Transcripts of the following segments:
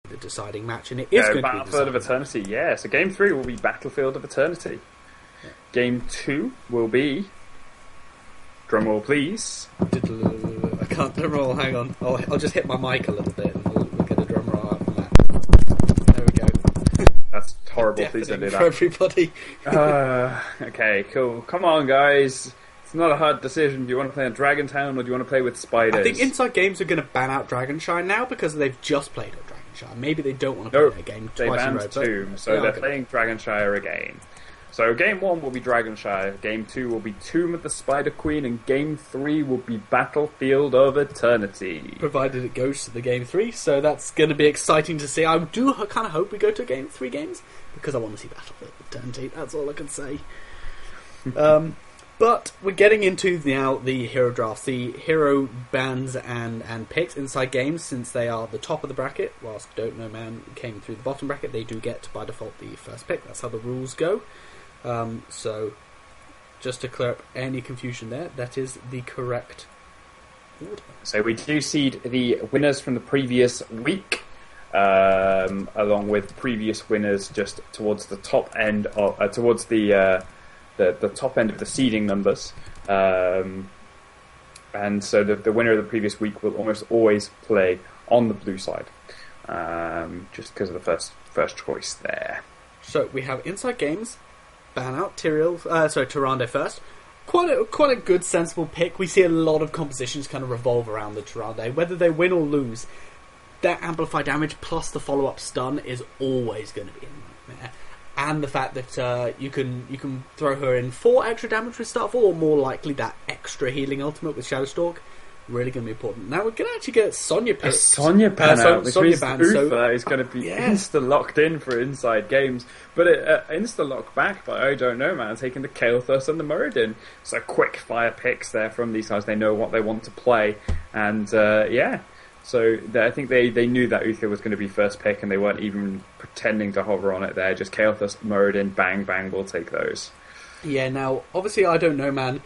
the deciding match, and it is going to be Battlefield of Eternity. Yeah, so Game 3 will be Battlefield of Eternity. Yeah. Game 2 will be... Drumroll, please. I can't drumroll. Hang on. I'll just hit my mic a little bit, and we'll get a drumroll out from that. There we go. That's horrible. Please don't do that for everybody. Okay, cool. Come on, guys. It's not a hard decision. Do you want to play on Dragon Town or do you want to play with spiders? I think Inside Games are going to ban out Dragonshire now because they've just played at Dragonshire. Maybe they don't want to play their game twice in a row. They banned two, so they're playing Dragonshire again. So Game 1 will be Dragonshire, Game 2 will be Tomb of the Spider Queen, and Game 3 will be Battlefield of Eternity. Provided it goes to the Game 3, so that's going to be exciting to see. I do kind of hope we go to Game 3 games, because I want to see Battlefield of Eternity, that's all I can say. But we're getting into now the hero drafts, the hero bans and picks inside games, since they are the top of the bracket, whilst Don't Know Man came through the bottom bracket, they do get, by default, the first pick. That's how the rules go. So, just to clear up any confusion there, that is the correct order. So we do seed the winners from the previous week, along with previous winners just towards the top end of towards the top end of the seeding numbers, and so the winner of the previous week will almost always play on the blue side, just because of the first choice there. So we have Inside Games. Ban out Tyrande first. Quite a good, sensible pick. We see a lot of compositions kind of revolve around the Tyrande. Whether they win or lose, their amplify damage plus the follow-up stun is always going to be a nightmare. And the fact that you can throw her in 4 extra damage with start 4, or more likely that extra healing ultimate with Shadowstalk. Really going to be important. Now we're going to actually get Sonya picked. Sonya ban out, which means Uther is going to be insta-locked in for Inside Games. But insta-locked back by I Don't Know Man, taking the Kael'thas and the Muradin. So quick fire picks there from these guys. They know what they want to play. And so I think they knew that Uther was going to be first pick, and they weren't even pretending to hover on it there. Just Kael'thas, Muradin, bang, bang, we'll take those. Yeah, now, obviously I Don't Know Man,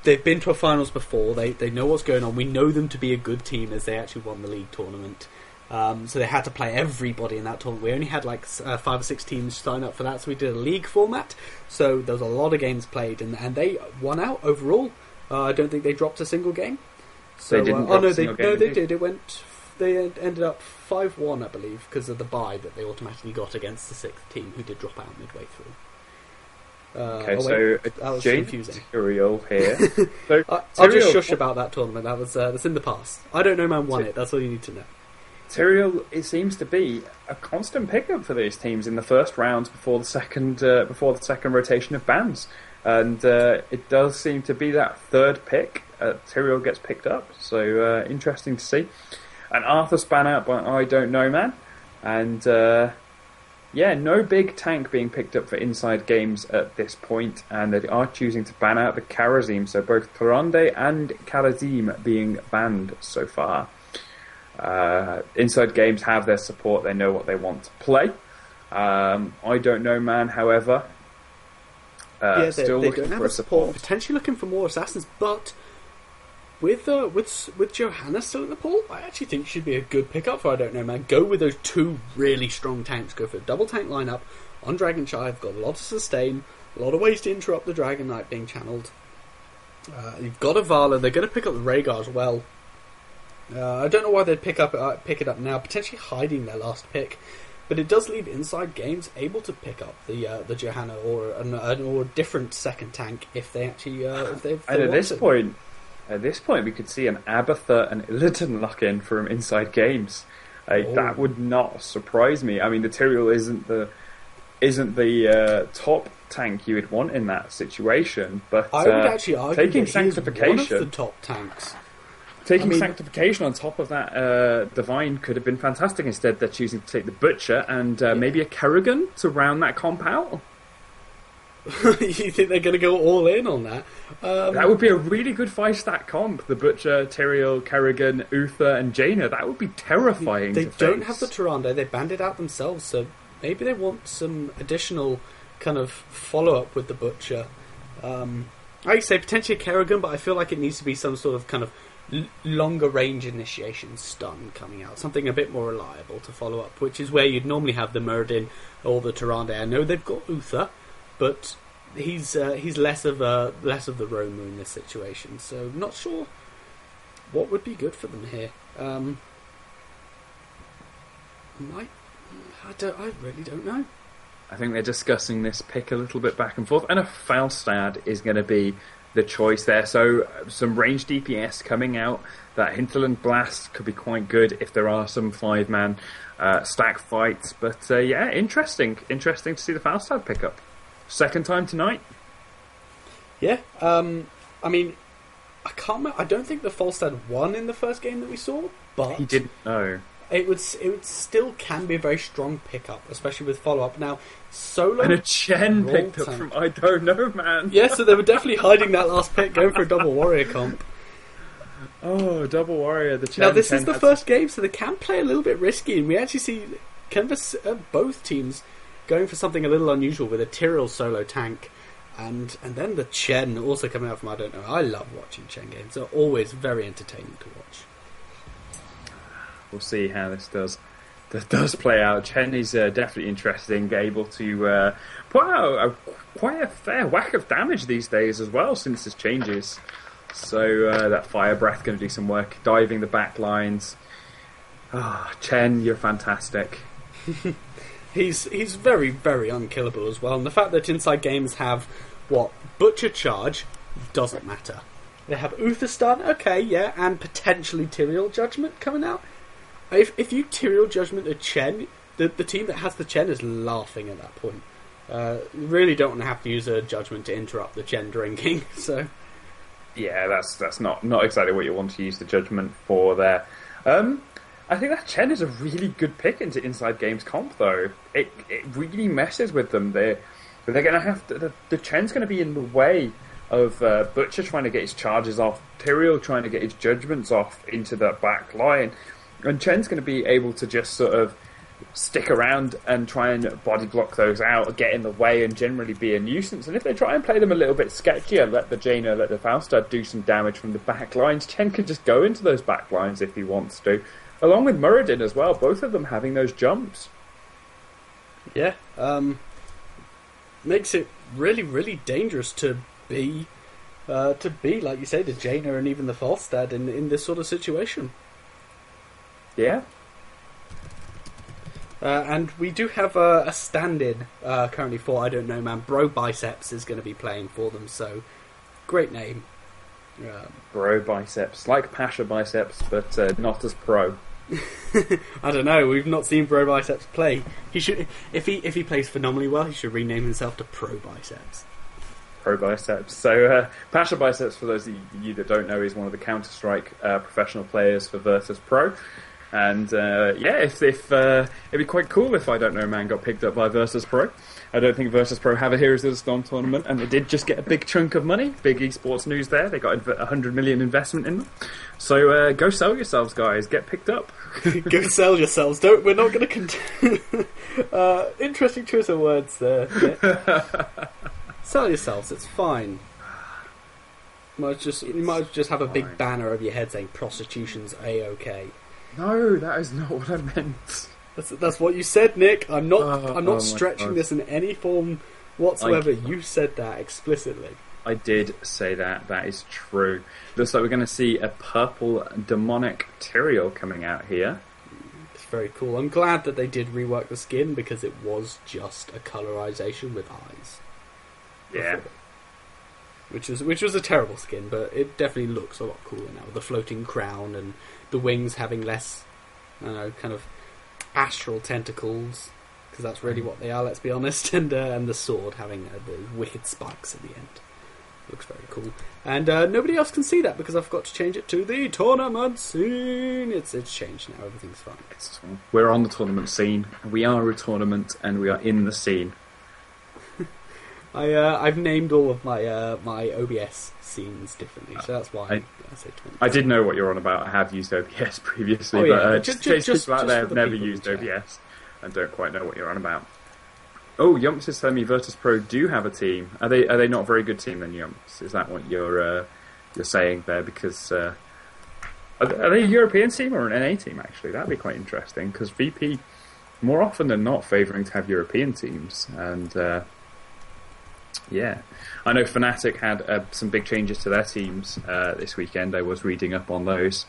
They've been to a finals before. They know what's going on. We know them to be a good team, as they actually won the league tournament. So they had to play everybody in that tournament. We only had 5 or 6 teams sign up for that, so we did a league format. So there was a lot of games played, and they won out overall. I don't think they dropped a single game. So they didn't. They did. They ended up 5-1, I believe, because of the bye that they automatically got against the 6th team, who did drop out midway through. So confusing. Tyrael here. So I'll just shush about that tournament. That's in the past. I Don't Know Man won it. That's all you need to know. Tyrael, it seems to be a constant pickup for these teams in the first round before the second rotation of bans, and it does seem to be that third pick. Tyrael gets picked up, so interesting to see. And Arthur's ban out by I Don't Know Man, and. No big tank being picked up for Inside Games at this point, and they are choosing to ban out the Karazim, so both Tyrande and Karazim being banned so far. Inside Games have their support, they know what they want to play. I Don't Know Man, however, still looking for a support. Potentially looking for more assassins, but with Johanna still in the pool, I actually think she'd be a good pickup for I Don't Know Man. Go with those 2 really strong tanks. Go for a double tank lineup on Dragonshire. They've got a lot of sustain, a lot of ways to interrupt the Dragon Knight being channeled. You've got a Vala. They're going to pick up the Rhaegar as well. I don't know why they'd pick it up now, potentially hiding their last pick. But it does leave Inside Games able to pick up the Johanna or a different second tank if they actually At this point, we could see an Abathur and Illidan lock-in from Inside Games. That would not surprise me. I mean, the Tyrael isn't the top tank you would want in that situation, but I would actually argue taking that Sanctification, he is one of the top tanks. Sanctification on top of that Divine could have been fantastic. Instead, they're choosing to take the Butcher and maybe a Kerrigan to round that comp out. You think they're going to go all in on that? That would be a really good 5-stat comp. The Butcher, Tyrael, Kerrigan, Uther, and Jaina. That would be terrifying. They don't have the Tyrande. They banned it out themselves, so maybe they want some additional kind of follow-up with the Butcher. I say potentially Kerrigan, but I feel like it needs to be some sort of kind of longer range initiation stun coming out, something a bit more reliable to follow up, which is where you'd normally have the Muradin or the Tyrande. I know they've got Uther, but he's less of the Roamer in this situation, so not sure what would be good for them here. I really don't know. I think they're discussing this pick a little bit back and forth, and a Falstad is going to be the choice there. So some range DPS coming out. That Hinterland Blast could be quite good if there are some 5-man stack fights. But yeah, interesting to see the Falstad pick up. Second time tonight. Yeah. I mean, I can't remember. I don't think the Falstad won in the first game that we saw, but he didn't know. It would still can be a very strong pickup, especially with follow-up. Now, solo... And a Chen picked up from I don't know, man. Yeah, so they were definitely hiding that last pick, going for a double warrior comp. Oh, double warrior, the Chen. Now, this is the first game, so they can play a little bit risky, and we actually see both teams going for something a little unusual with a Tyrell solo tank, and then the Chen also coming out from I don't know. I love watching Chen games. They're always very entertaining to watch. We'll see how this does play out. Chen is definitely interesting, able to put out quite a fair whack of damage these days as well since his changes. So that Fire Breath going to do some work, diving the back lines. Chen, you're fantastic. He's very, very unkillable as well. And the fact that Inside Games have, Butcher Charge, doesn't matter. They have Uther Stun, okay, yeah, and potentially Tyrael Judgment coming out. If you Tyrael Judgment a Chen, the team that has the Chen is laughing at that point. You really don't want to have to use a Judgment to interrupt the Chen drinking, so... Yeah, that's not exactly what you want to use the Judgment for there. I think that Chen is a really good pick into Inside Games comp, though. It really messes with them. They're going to have to... The Chen's going to be in the way of Butcher trying to get his charges off, Tyrael trying to get his Judgments off into that back line. And Chen's going to be able to just sort of stick around and try and body block those out, get in the way, and generally be a nuisance. And if they try and play them a little bit sketchier, let the Falstad do some damage from the back lines, Chen can just go into those back lines if he wants to. Along with Muradin as well, both of them having those jumps. Yeah, makes it really, really dangerous to be, like you say, the Jaina and even the Falstad in this sort of situation. Yeah. And we do have a stand-in currently for I don't know, man. Bro Biceps is going to be playing for them, so great name. Bro Biceps, like Pasha Biceps, but not as pro. I don't know. We've not seen Bro Biceps play. He should, if he plays phenomenally well, he should rename himself to Pro Biceps. Pro Biceps. So Pasha Biceps, for those of you that don't know, is one of the Counter-Strike professional players for Virtus Pro. And it'd be quite cool if I don't know man got picked up by Virtus Pro. I don't think Virtus Pro have a Heroes of the Storm tournament, and they did just get a big chunk of money. Big esports news there. They got 100 million investment in them. So go sell yourselves, guys. Get picked up. Go sell yourselves. We're not going to continue. Interesting choice of words there. Yeah. Sell yourselves. It's fine. You might just have a big banner over your head saying "Prostitution's A-OK." No, that is not what I meant. That's what you said, Nick. I'm not stretching this in any form whatsoever. You said that explicitly. I did say that. That is true. Looks like we're going to see a purple demonic Tyrael coming out here. It's very cool. I'm glad that they did rework the skin because it was just a colorization with eyes. Yeah. Which was a terrible skin, but it definitely looks a lot cooler now with the floating crown and the wings having less, kind of astral tentacles, because that's really what they are, let's be honest, and the sword having the wicked spikes at the end. Looks very cool. And nobody else can see that because I forgot to change it to the tournament scene. It's changed now, everything's fine. We're on the tournament scene. We are a tournament and we are in the scene. I've named all of my OBS scenes differently, so that's why I say 20. I did know what you're on about. I have used OBS previously, but just people out there have never used OBS and don't quite know what you're on about. Oh, Yumps is telling me Virtus Pro do have a team. Are they not a very good team then, Yumps? Is that what you're saying there? Because Are they a European team or an NA team, actually? That'd be quite interesting, because VP, more often than not, favouring to have European teams. And, yeah. I know Fnatic had some big changes to their teams this weekend. I was reading up on those.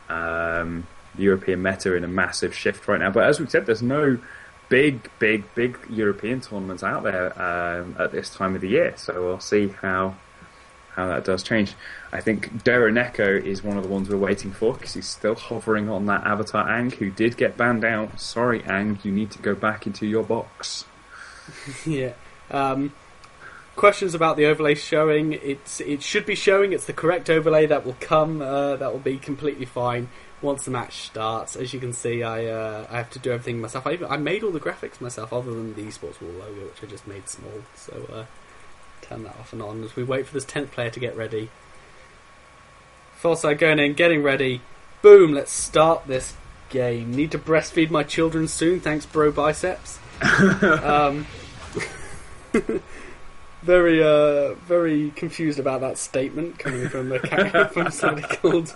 The European meta in a massive shift right now. But as we said, there's no big European tournaments out there at this time of the year. So we'll see how that does change. I think Darren Echo is one of the ones we're waiting for, because he's still hovering on that avatar Ang, who did get banned out. Sorry, Ang, you need to go back into your box. Yeah. Questions about the overlay showing. It should be showing. It's the correct overlay that will come. That will be completely fine once the match starts. As you can see, I have to do everything myself. I made all the graphics myself, other than the eSports wall logo, which I just made small. So turn that off and on as we wait for this 10th player to get ready. Falside going in, getting ready. Boom, let's start this game. Need to breastfeed my children soon, thanks bro biceps. Very confused about that statement coming from from somebody called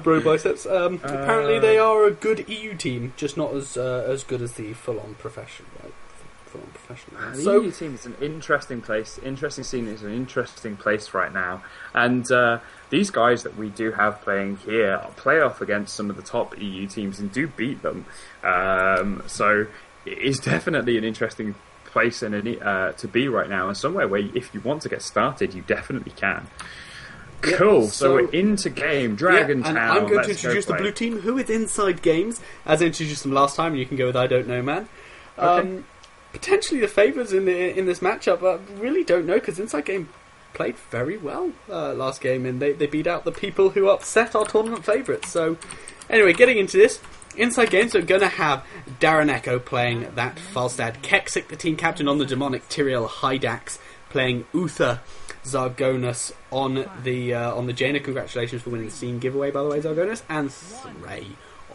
bro biceps. Apparently they are a good EU team, just not as good as the full-on professional. Right? The EU team is an interesting place. Interesting scene is an interesting place right now, and these guys that we do have playing here play off against some of the top EU teams and do beat them. So it is definitely an interesting place to be right now, and somewhere where if you want to get started, you definitely can. Cool. So we're into game. Dragon Town. And I'm going to introduce the blue team, who with Inside Games, as I introduced them last time, and you can go with I Don't Know Man. Okay. Potentially the favourites in this matchup, I really don't know, because Inside Game played very well last game, and they beat out the people who upset our tournament favourites. So, anyway, getting into this, Inside Games are going to have Darren Echo playing that Falstad, Kexic, the team captain, on the demonic Tyrael Hydax, playing Uther Zargonis on the Jaina. Congratulations for winning the Steam giveaway, by the way, Zargonis, and Thray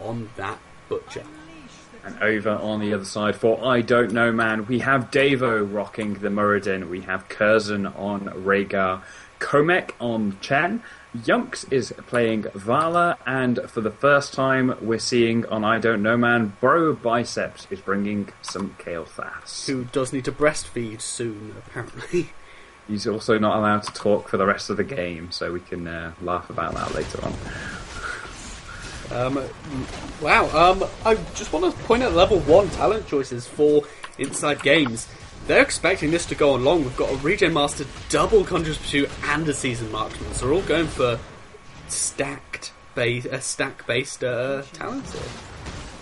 on that Butcher. And over on the other side for I Don't Know Man, we have Davo rocking the Muradin, we have Curzon on Rhaegar, Komek on Chen, Yunks is playing Vala, and for the first time we're seeing on I Don't Know Man, Bro Biceps is bringing some Kael'thas. Who does need to breastfeed soon, apparently. He's also not allowed to talk for the rest of the game, so we can laugh about that later on. Wow. I just want to point out level 1 talent choices for Inside Games. They're expecting this to go on long. We've got a Regen Master, double Conjurer's Pursuit, and a Seasoned Marksman. So we're all going for stack-based talents here.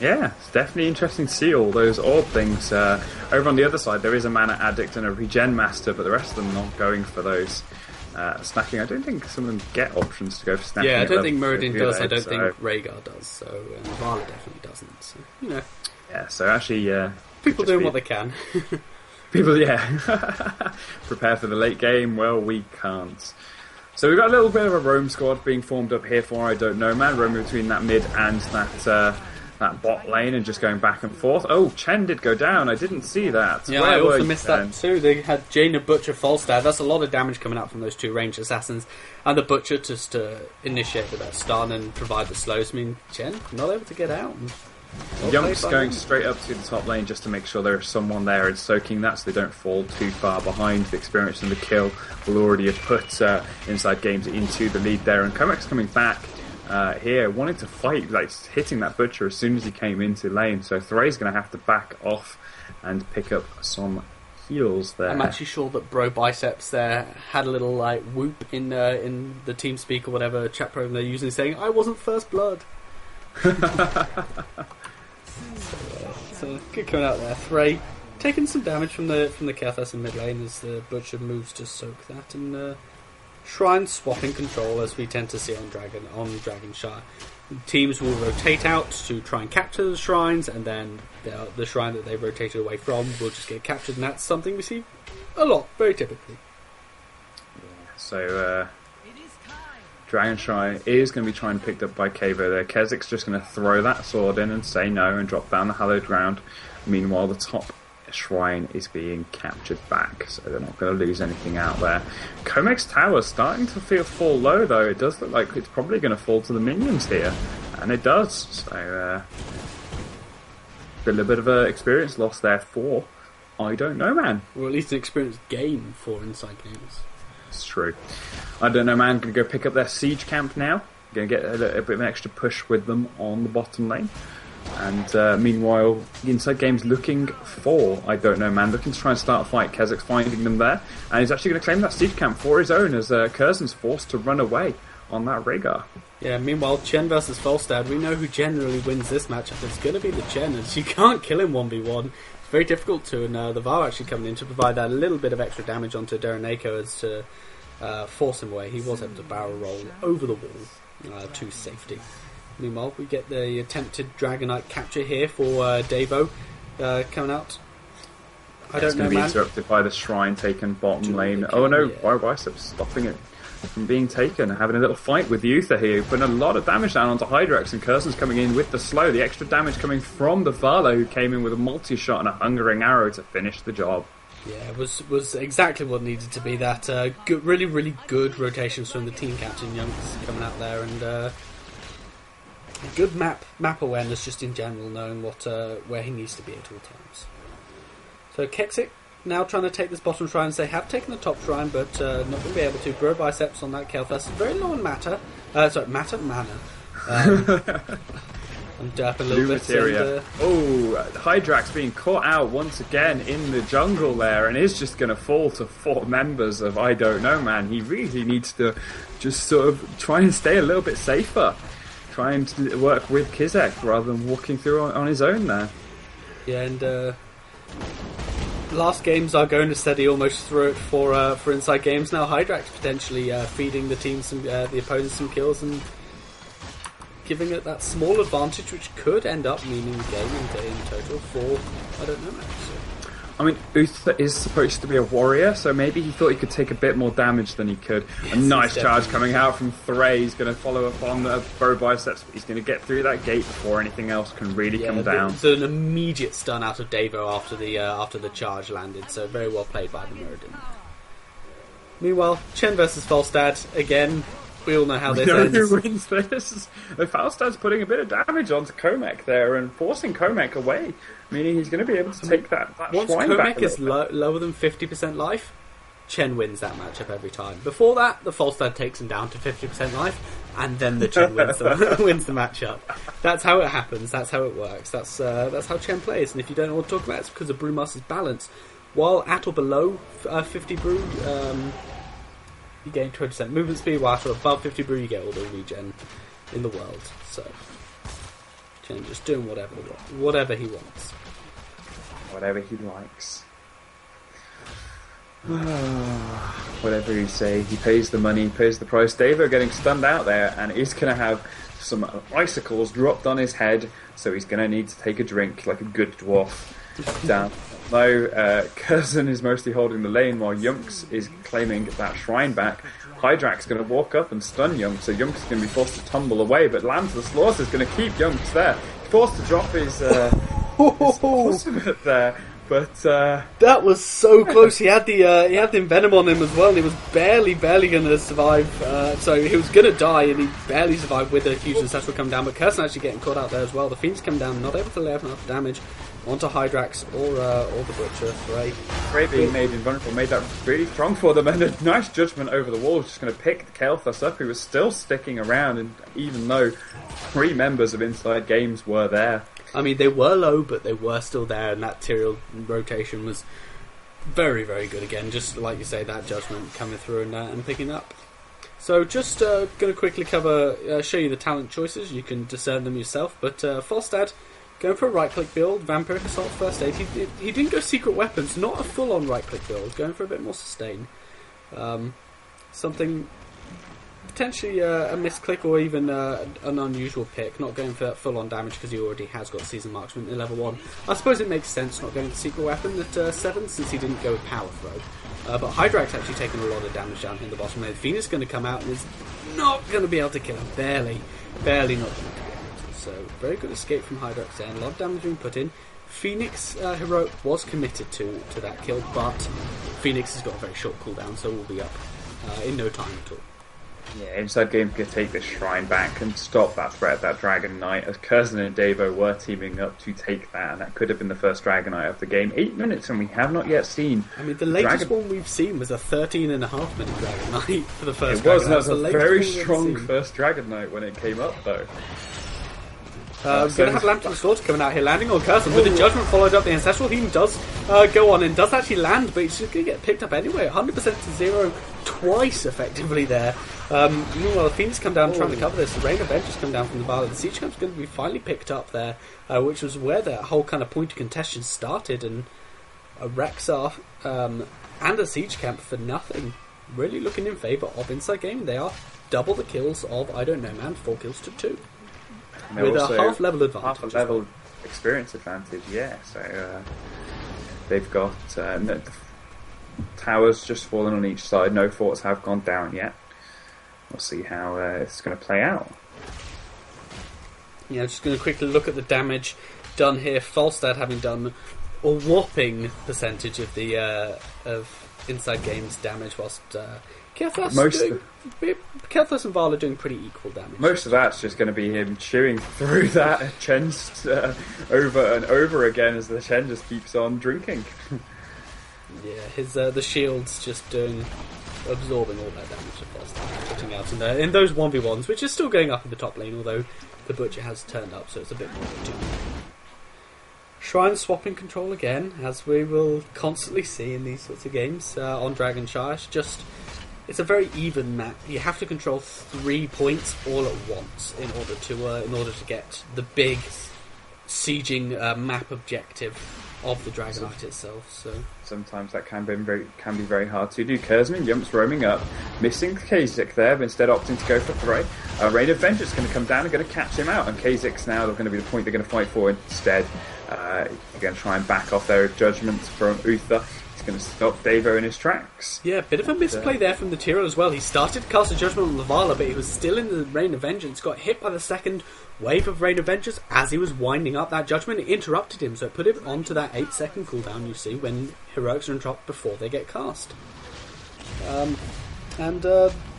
Yeah, it's definitely interesting to see all those odd things. Over on the other side, there is a Mana Addict and a Regen Master, but the rest of them not going for those. Snacking, I don't think some of them get options to go for snacking. Yeah, I don't think Muradin does. I don't think Rhaegar does. So Vala definitely doesn't. So, you know. Yeah. So actually, people doing what they can. People, prepare for the late game. Well, we can't. So we've got a little bit of a roam squad being formed up here for I Don't Know Man, roaming between that mid and that bot lane and just going back and forth. Oh, Chen did go down. I didn't see that. Yeah, I also missed that too. They had Jaina, Butcher, Falstad. That's a lot of damage coming out from those two ranged assassins. And the Butcher just to initiate with that stun and provide the slows. I mean, Chen not able to get out. Yunks going straight up to the top lane just to make sure there's someone there and soaking that so they don't fall too far behind. The experience and the kill will already have put Inside Games into the lead there. And Komek's coming back here, wanting to fight, like hitting that Butcher as soon as he came into lane. So Thray's going to have to back off and pick up some heals there. I'm actually sure that Bro Biceps there had a little like whoop in the TeamSpeak or whatever chat program they're using, saying, "I wasn't first blood." So good coming out there. Thray taking some damage from the Kael'thas in mid lane as the Butcher moves to soak that, and shrine swapping control as we tend to see on Dragonshire. Teams will rotate out to try and capture the shrines, and then the shrine that they rotated away from will just get captured, and that's something we see a lot, very typically. Yeah, so Dragonshire is going to be trying to pick up by Kavo there. Kezik's just going to throw that sword in and say no and drop down the hallowed ground. Meanwhile, the top shrine is being captured back, so they're not going to lose anything out there. Comec's tower starting to fall low, though. It does look like it's probably going to fall to the minions here, and it does. So a little bit of an experience loss there for I don't know, man. Or at least an experience gain for Inside Games. It's true. I don't know, man. Going to go pick up their siege camp now. Going to get a bit of an extra push with them on the bottom lane. And meanwhile, Inside Games looking for, I don't know, man, looking to try and start a fight. Kezek's finding them there, and he's actually going to claim that siege camp for his own as Curzon's forced to run away on that Rhaegar. Yeah, meanwhile, Chen versus Falstad, we know who generally wins this matchup. It's going to be the Chen, as you can't kill him 1v1. It's very difficult to, and the VAR actually coming in to provide that little bit of extra damage onto Dereneko as to force him away. He was able to barrel roll over the wall to safety. Meanwhile, we get the attempted Dragonite capture here for Davo coming out. I don't know, man. It's going to be interrupted by the shrine taken bottom lane. Oh no, Bicep stopping it from being taken, having a little fight with Uther here, putting a lot of damage down onto Hydrax, and Curzon's coming in with the slow. The extra damage coming from the Valo, who came in with a multi-shot and a hungering arrow to finish the job. Yeah, it was exactly what needed to be. That good, really, really good rotations from the team captain, Younks, coming out there, and good map awareness just in general, knowing where he needs to be at all times. So Kexic now trying to take this bottom shrine. They have taken the top shrine, but not going to be able to. Bro biceps on that Kael'thas. Very low on mana. I'm derping a little bit. Hydrax being caught out once again in the jungle there, and is just going to fall to 4 members of I don't know, man. He really needs to just sort of try and stay a little bit safer. Trying to work with Kizek rather than walking through on his own there. Yeah, and last games are going to steady almost through it for Inside Games. Now Hydrax potentially feeding the team the opponents some kills and giving it that small advantage, which could end up meaning the game in total for I don't know. I mean, Uther is supposed to be a warrior, so maybe he thought he could take a bit more damage than he could. Yes, a nice charge coming out from Thray. He's going to follow up on the Bro Biceps, but he's going to get through that gate before anything else can really come down. So an immediate stun out of Davo after the charge landed, so very well played by the Muradin. Meanwhile, Chen versus Falstad, again, we all know how this ends. Who wins this? Falstad's putting a bit of damage onto Comec there and forcing Comec away, meaning he's going to be able to take that once shrine back. Once Comec is lower than 50% life, Chen wins that matchup every time. Before that, the Falstad takes him down to 50% life, and then the Chen wins the matchup. That's how it happens. That's how it works. That's how Chen plays. And if you don't know what to talk about, it's because of Brewmaster's balance. While at or below 50 brew, you gain 20% movement speed, while at or above 50 brew, you get all the regen in the world. So, Chen just doing whatever he wants. Whatever he likes. Whatever he say, he pays the money, pays the price. Davo getting stunned out there, and he's going to have some icicles dropped on his head, so he's going to need to take a drink like a good dwarf down. Though Curzon is mostly holding the lane while Yunks is claiming that shrine back. Hydrax going to walk up and stun Yunks, so Yunks is going to be forced to tumble away, but Lamb to the Slaughter is going to keep Yunks there. Forced to drop his ultimate there. But that was so close. He had the Envenom on him as well, and he was barely going to survive. So he was going to die, and he barely survived with the huge ancestral come down. But Curzon actually getting caught out there as well. The Fiends come down, not able to lay enough damage onto Hydrax or the Butcher. Thray being made invulnerable made that really strong for them, and a nice judgment over the wall. Just going to pick the Kael'thas up, who was still sticking around, and even though 3 members of Inside Games were there. I mean, they were low, but they were still there, and that Tyrael rotation was very, very good again. Just like you say, that judgment coming through and picking up. So just going to quickly show you the talent choices. You can discern them yourself. But Falstad going for a right-click build, Vampiric Assault, First Aid. He didn't go Secret Weapons, not a full-on right-click build. Going for a bit more sustain. Something potentially a misclick or even an unusual pick, not going for that full-on damage because he already has got Season Marksman in level 1. I suppose it makes sense not going for Secret Weapon at 7 since he didn't go with Power Throw. But Hydrax actually taking a lot of damage down here in the bottom lane. Venus going to come out and is not going to be able to kill him. Barely not going to be able to. So very good escape from Hydrax there, and a lot of damage being put in. Phoenix Heroic was committed to that kill, but Phoenix has got a very short cooldown, so we'll be up in no time at all. Yeah, Inside Games can take this shrine back and stop that threat, that Dragon Knight, as Curzon and Davo were teaming up to take that, and that could have been the first Dragon Knight of the game. 8 minutes, and we have not yet seen... I mean, the latest one we've seen was a 13.5-minute Dragon Knight for the first Dragon Knight. It was a very strong first Dragon Knight when it came up, though. We're going to have Lamp to the Slaughter coming out here, landing on Curzon. With the Judgment followed up, the Ancestral Healing does go on and does actually land, but it's just going to get picked up anyway. 100% to 0 twice, effectively, there. Meanwhile, the Phoenix come down trying to cover this. The Rain of Vengeance come down from the Vala. The Siege Camp's going to be finally picked up there, which was where that whole kind of point of contention started, and a Rexar and a Siege Camp for nothing. Really looking in favour of Inside Gaming. They are double the kills of I Don't Know Man, 4 kills to 2. With a half-level advantage. Half-level experience advantage, yeah. So they've got towers just fallen on each side. No forts have gone down yet. We'll see how it's going to play out. Yeah, just going to quickly look at the damage done here. Falstad having done a whopping percentage of the of Inside Games damage, whilst Kethlas and Vala doing pretty equal damage. Most of that's just going to be him chewing through that Chen's over and over again as the Chen just keeps on drinking. Yeah, his the shield's just absorbing all that damage that Falstad putting out in those 1v1s, which is still going up in the top lane, although the Butcher has turned up, so it's a bit more of a 2. Shrine swapping control again, as we will constantly see in these sorts of games on Dragonshire. It's a very even map. You have to control 3 points all at once in order to get the big sieging map objective of the Dragon Knight itself. So sometimes that can be very hard to do. Curzon jumps roaming up, missing Kazik there, but instead opting to go for Thray. Rain of Vengeance is going to come down and going to catch him out, and Kazik's now going to be the point they're going to fight for instead. You're going to try and back off their judgments from Uther. He's going to stop Davo in his tracks. Yeah, a bit of a misplay there from the Tyrell as well. He started to cast a judgment on Lavala, but he was still in the Rain of Vengeance. Got hit by the second wave of Rain of Vengeance as he was winding up that judgment. It interrupted him, so it put him onto that 8-second cooldown you see when heroics are dropped before they get cast.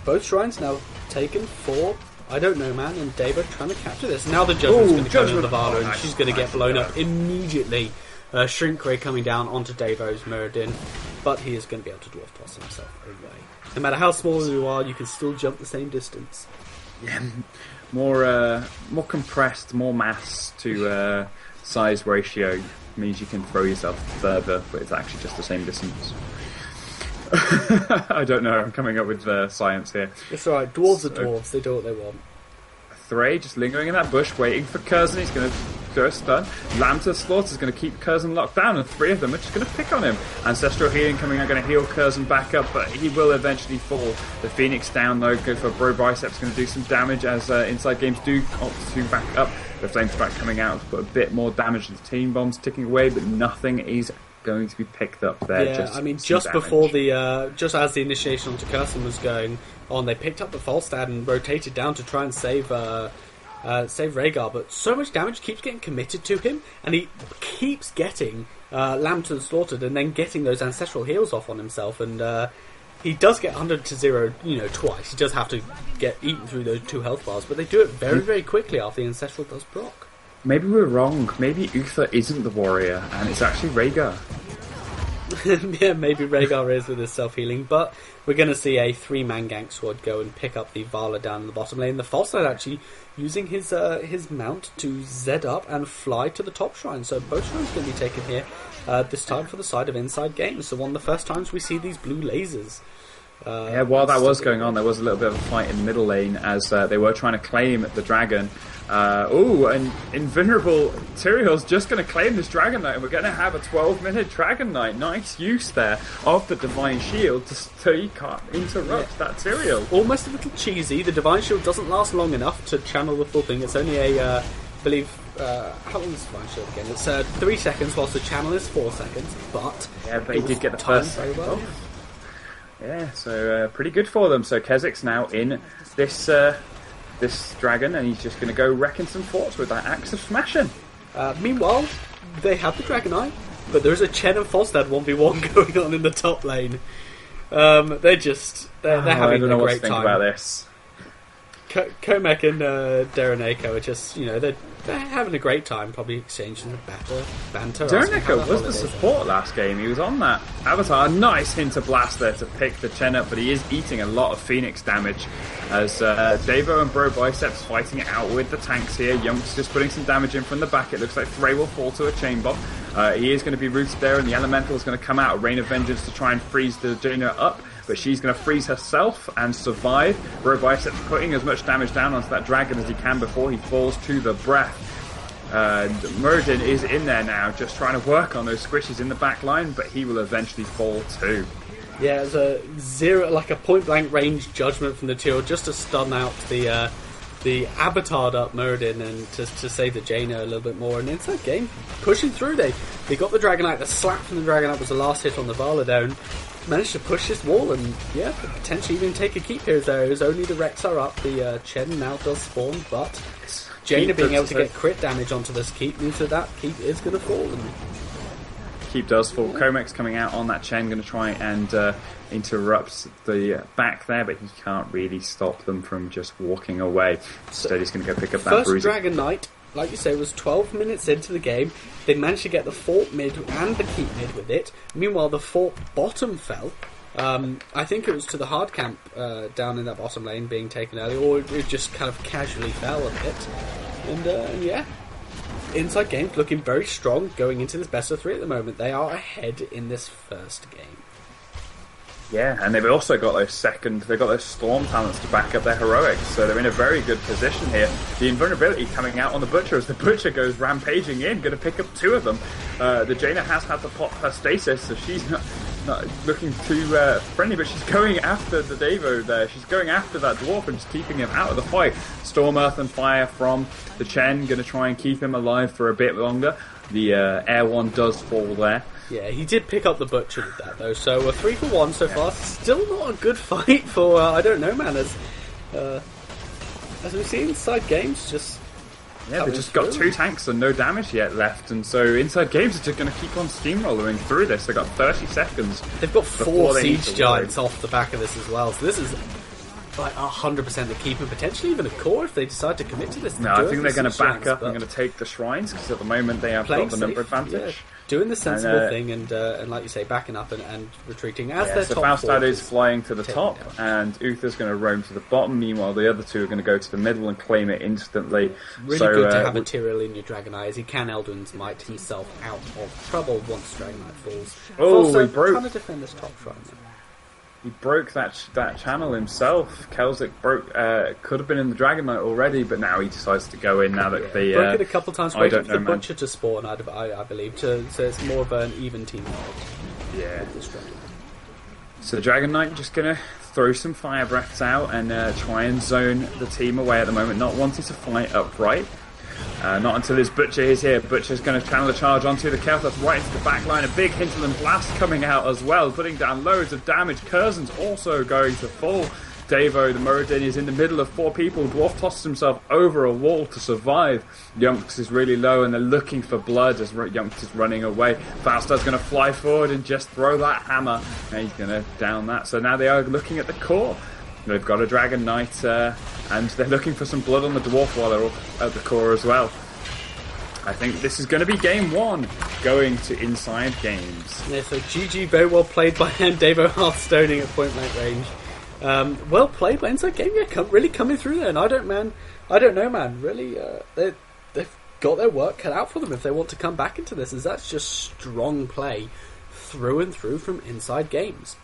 Both shrines now taken for I Don't Know Man, and Davo trying to capture this. Now the judgment's going to come in on Lavala, and she's going to get blown up immediately. Shrink Ray coming down onto Davo's Muradin, but he is going to be able to dwarf toss himself away. No matter how small you are, you can still jump the same distance. Yeah, more compressed, more mass to size ratio means you can throw yourself further, but it's actually just the same distance. I don't know, I'm coming up with science here. It's alright, dwarves are dwarves, they do what they want. Thray just lingering in that bush, waiting for Curzon. He's going to throw a stun. Lamb to the Slaughter is going to keep Curzon locked down, and 3 of them are just going to pick on him. Ancestral Healing coming out, going to heal Curzon back up, but he will eventually fall. The Phoenix down though, go for Bro Biceps, going to do some damage as Inside Games do opt to back up. The Flame Strike coming out to put a bit more damage. The Team Bombs ticking away, but nothing is going to be picked up there. Yeah, I mean, just before just as the initiation onto Curzon was going on, they picked up the Falstad and rotated down to try and save Rhaegar, but so much damage keeps getting committed to him, and he keeps getting Lamb to the Slaughtered and then getting those ancestral heals off on himself, and he does get 100 to 0, twice. He does have to get eaten through those 2 health bars, but they do it very, very quickly after the ancestral does proc. Maybe we're wrong. Maybe Uther isn't the warrior, and it's actually Rhaegar. Yeah, maybe Rhaegar is with his self-healing, but we're going to see a 3-man gank squad go and pick up the Vala down in the bottom lane. The Falstad actually using his mount to Z up and fly to the top shrine. So both shrines going to be taken here, this time for the side of Inside Games. So one of the first times we see these blue lasers. While that was going on, there was a little bit of a fight in the middle lane as they were trying to claim the dragon. And Invulnerable Tyrael's just going to claim this Dragon Knight, and we're going to have a 12-minute Dragon Knight. Nice use there of the Divine Shield so you can't interrupt that Tyrael. Almost a little cheesy. The Divine Shield doesn't last long enough to channel the full thing. It's only how long is the Divine Shield again? It's 3 seconds, whilst the channel is 4 seconds, but he did get the first very well. Yeah, so pretty good for them. So Kezik's now in this dragon, and he's just going to go wrecking some forts with that Axe of Smashing. Meanwhile, they have the Dragonite, but there's a Chen and Falstad 1v1 going on in the top lane. They're having a great time. I don't know what to think about this. Komek and Dereneko are just, they're having a great time, probably exchanging the banter. Dereneko was the support last game. He was on that Avatar. Nice hint of blast there to pick the Chen up, but he is eating a lot of Phoenix damage as Davo and Bro Biceps fighting it out with the tanks here. Yunks just putting some damage in from the back. It looks like Frey will fall to a chain bomb. He is going to be rooted there, and the Elemental is going to come out, a Rain of Vengeance, to try and freeze the Jaina up. But she's going to freeze herself and survive. Bro Biceps putting as much damage down onto that dragon as he can before he falls to the breath. And Muradin is in there now, just trying to work on those squishes in the back line, but he will eventually fall too. Yeah, it's a point blank range judgment from the Teal just to stun out the Abatared up Muradin and to save the Jaina a little bit more. And inside game, pushing through. They got the Dragonite. The slap from the Dragonite was the last hit on the Valadone. Managed to push this wall and potentially even take a keep here. There is only the Rex are up. The Chen now does spawn, but Jaina being able to get crit damage onto this keep means that keep is going to fall. And keep does fall. Komek's coming out on that Chen, going to try and interrupt the back there, but he can't really stop them from just walking away. Instead, he's going to go pick up that bruiser. First Dragon Knight, like you say, was 12 minutes into the game. They managed to get the fort mid and the keep mid with it. Meanwhile, the fort bottom fell. I think it was to the hard camp down in that bottom lane being taken early, or it just kind of casually fell a bit. And inside games looking very strong going into this best of 3 at the moment. They are ahead in this first game. Yeah, and they've also got those storm talents to back up their heroics, so they're in a very good position here. The invulnerability coming out on the Butcher as the Butcher goes rampaging in, going to pick up 2 of them. The Jaina has had to pop her stasis, so she's not looking too friendly, but she's going after the Davo there. She's going after that Dwarf and just keeping him out of the fight. Storm, Earth and Fire from the Chen, going to try and keep him alive for a bit longer. The Air one does fall there. Yeah, he did pick up the Butcher with that though, so a 3 for 1 so far. Still not a good fight for, I don't know, man, as we've seen inside games, just... Yeah, they've just got 2 tanks and no damage yet left, and so inside games are just going to keep on steamrolling through this. They've got 30 seconds. They've got 4 Siege Giants off the back of this as well, so this is like 100% the keep and potentially even a core if they decide to commit to this. No, I think they're going to back up and going to take the shrines, because at the moment they have got the number advantage. Yeah. Doing the sensible thing and like you say, backing up and retreating as their so top. Faustad is flying to the top, and Uther's going to roam to the bottom. Meanwhile, the other 2 are going to go to the middle and claim it instantly. Really good to have material in your Dragonite, as he can Eldrin's Might himself out of trouble once Dragonite falls. Oh, he broke. Trying to defend this top shrine. He broke that channel himself. Kelsic could have been in the Dragonite already, but now he decides to go in now that they... broke it a couple of times, waited for the Butcher to spawn, I believe, so it's more of an even team fight. Yeah. So the Dragon Knight just going to throw some fire breaths out and try and zone the team away at the moment, not wanting to fight upright. Not until his Butcher is here. Butcher's going to channel a charge onto the Kel'Thas right into the back line. A big hinterland blast coming out as well, putting down loads of damage. Curzon's also going to fall. Davo, the Muradin, is in the middle of 4 people. Dwarf tosses himself over a wall to survive. Yunks is really low and they're looking for blood as Yunks is running away. Faustad's going to fly forward and just throw that hammer. And he's going to down that. So now they are looking at the core. They've got a Dragon Knight, and they're looking for some blood on the Dwarf while they're at the core as well. I think this is going to be game 1, going to inside games. Yeah, so GG, very well played by Davo Hearthstoning at point blank range. Well played by inside game, really coming through there. And I don't know, man. Really, they've got their work cut out for them if they want to come back into this, as that's just strong play through and through from inside games.